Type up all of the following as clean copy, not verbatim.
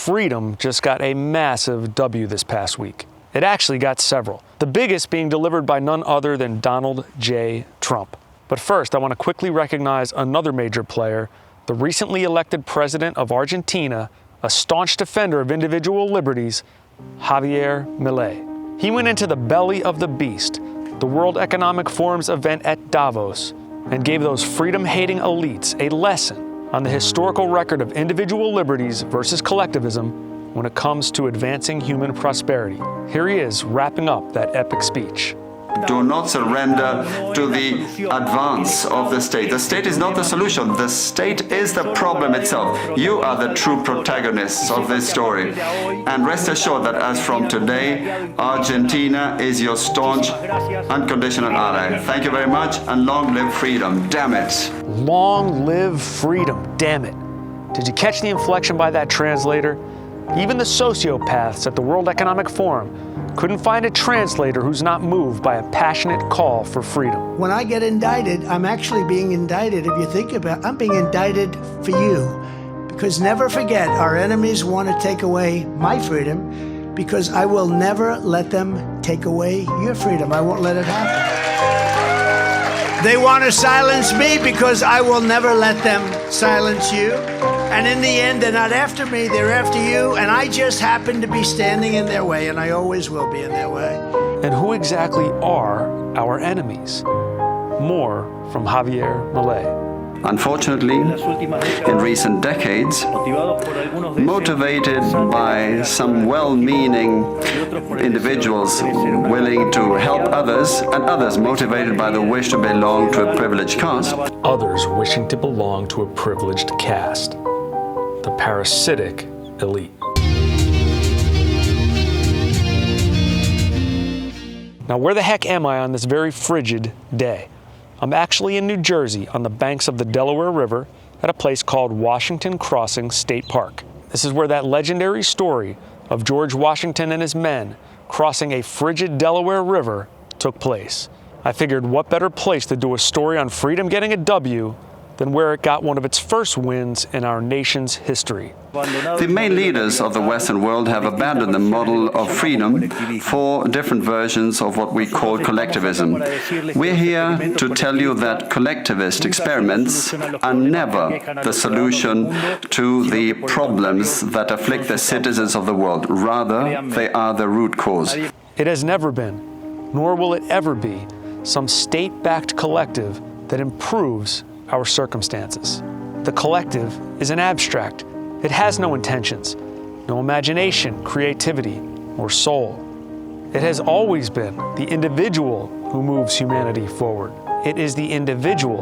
freedom just got a massive W this past week. It actually got several, the biggest being delivered by none other than Donald J. Trump. But first, I want to quickly recognize another major player, the recently elected president of Argentina, a staunch defender of individual liberties, Javier Milei. He went into the belly of the beast, the World Economic Forum's event at Davos, and gave those freedom-hating elites a lesson on the historical record of individual liberties versus collectivism when it comes to advancing human prosperity. Here he is wrapping up that epic speech. Do not surrender to the advance of the state. The state is not the solution. The state is the problem itself. You are the true protagonists of this story. And rest assured that as from today, Argentina is your staunch, unconditional ally. Thank you very much, and long live freedom. Damn it. Long live freedom. Damn it. Did you catch the inflection by that translator? Even the sociopaths at the World Economic Forum couldn't find a translator who's not moved by a passionate call for freedom. When I get indicted, I'm actually being indicted. If you think about it, I'm being indicted for you. Because never forget, our enemies want to take away my freedom, because I will never let them take away your freedom. I won't let it happen. They want to silence me because I will never let them silence you. And in the end, they're not after me, they're after you, and I just happen to be standing in their way, and I always will be in their way. And who exactly are our enemies? More from Javier Milei. Unfortunately, in recent decades, motivated by some well-meaning individuals willing to help others, and others motivated by the wish to belong to a privileged caste. Others wishing to belong to a privileged caste. The parasitic elite. Now, where the heck am I on this very frigid day? I'm actually in New Jersey on the banks of the Delaware River at a place called Washington Crossing State Park. This is where that legendary story of George Washington and his men crossing a frigid Delaware River took place. I figured what better place to do a story on freedom getting a W than where it got one of its first wins in our nation's history. The main leaders of the Western world have abandoned the model of freedom for different versions of what we call collectivism. We're here to tell you that collectivist experiments are never the solution to the problems that afflict the citizens of the world. Rather, they are the root cause. It has never been, nor will it ever be, some state-backed collective that improves our circumstances. The collective is an abstract. It has no intentions, no imagination, creativity, or soul. It has always been the individual who moves humanity forward. It is the individual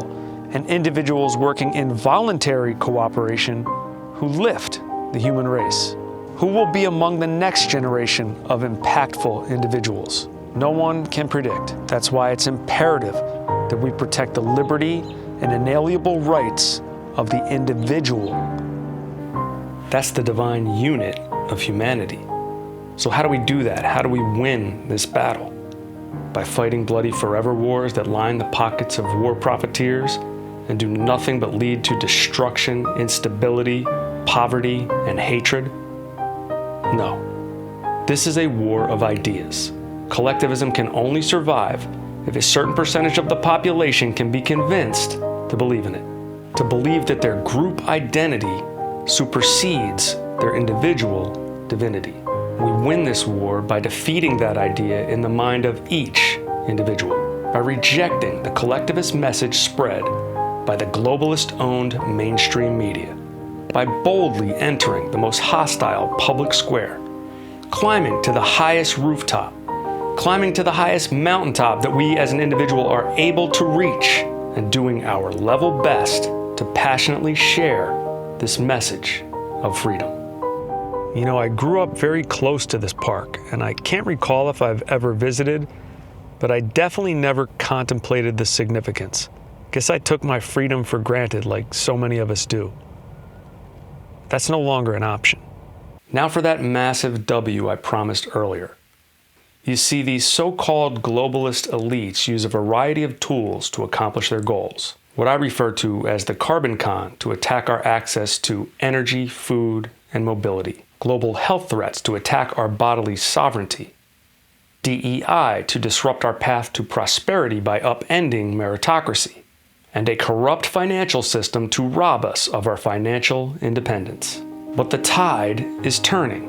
and individuals working in voluntary cooperation who lift the human race. Who will be among the next generation of impactful individuals? No one can predict. That's why it's imperative that we protect the liberty and inalienable rights of the individual. That's the divine unit of humanity. So how do we do that? How do we win this battle? By fighting bloody forever wars that line the pockets of war profiteers and do nothing but lead to destruction, instability, poverty, and hatred? No. This is a war of ideas. Collectivism can only survive if a certain percentage of the population can be convinced to believe in it, to believe that their group identity supersedes their individual divinity. We win this war by defeating that idea in the mind of each individual, by rejecting the collectivist message spread by the globalist-owned mainstream media, by boldly entering the most hostile public square, climbing to the highest rooftop, climbing to the highest mountaintop that we as an individual are able to reach, and doing our level best to passionately share this message of freedom. You know, I grew up very close to this park, and I can't recall if I've ever visited, but I definitely never contemplated the significance. Guess I took my freedom for granted like so many of us do. That's no longer an option. Now for that massive W I promised earlier. You see, these so-called globalist elites use a variety of tools to accomplish their goals. What I refer to as the carbon con to attack our access to energy, food, and mobility. global health threats to attack our bodily sovereignty, DEI to disrupt our path to prosperity by upending meritocracy, and a corrupt financial system to rob us of our financial independence. But the tide is turning,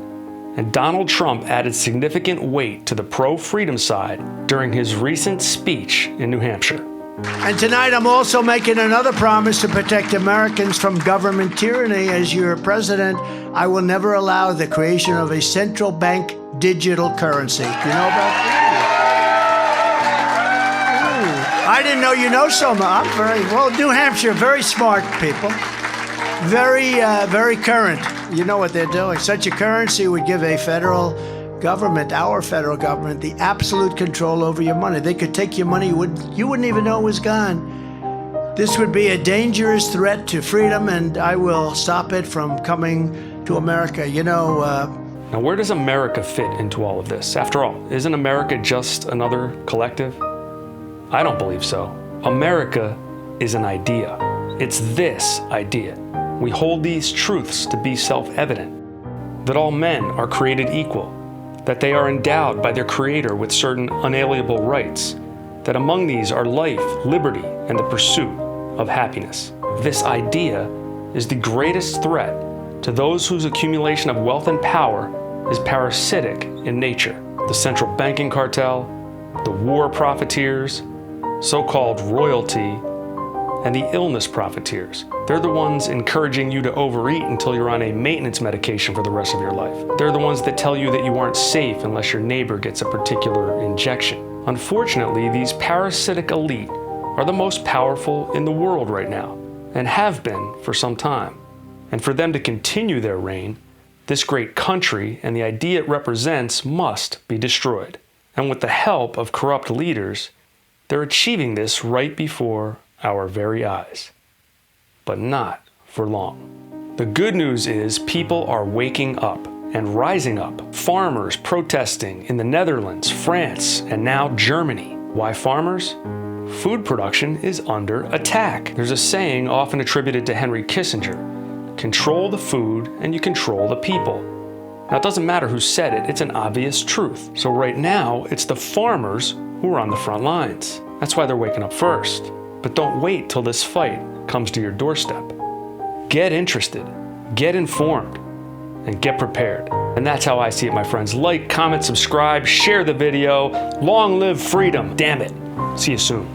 and Donald Trump added significant weight to the pro-freedom side during his recent speech in New Hampshire. And tonight I'm also making another promise to protect Americans from government tyranny. As your president, I will never allow the creation of a central bank digital currency. Do you know about that? I didn't know you know so much. I'm very, well, New Hampshire, very smart people. Very current. You know what they're doing. Such a currency would give a federal government, our federal government, the absolute control over your money. They could take your money, you wouldn't even know it was gone. This would be a dangerous threat to freedom, and I will stop it from coming to America. You know, Now, where does America fit into all of this? After all, isn't America just another collective? I don't believe so. America is an idea. It's this idea. We hold these truths to be self-evident, that all men are created equal, that they are endowed by their Creator with certain unalienable rights, that among these are life, liberty, and the pursuit of happiness. This idea is the greatest threat to those whose accumulation of wealth and power is parasitic in nature. The central banking cartel, the war profiteers, so-called royalty, and the illness profiteers. They're the ones encouraging you to overeat until you're on a maintenance medication for the rest of your life. They're the ones that tell you that you aren't safe unless your neighbor gets a particular injection. Unfortunately, these parasitic elite are the most powerful in the world right now, and have been for some time. And for them to continue their reign, this great country and the idea it represents must be destroyed. And with the help of corrupt leaders, they're achieving this right before our very eyes. But not for long. The good news is people are waking up and rising up. Farmers protesting in the Netherlands, France, and now Germany. Why farmers? Food production is under attack. There's a saying often attributed to Henry Kissinger: control the food and you control the people. Now, it doesn't matter who said it, it's an obvious truth. So right now, it's the farmers who are on the front lines. That's why they're waking up first. But don't wait till this fight comes to your doorstep. Get interested, get informed, and get prepared. And that's how I see it, my friends. Like, comment, subscribe, share the video. Long live freedom, damn it. See you soon.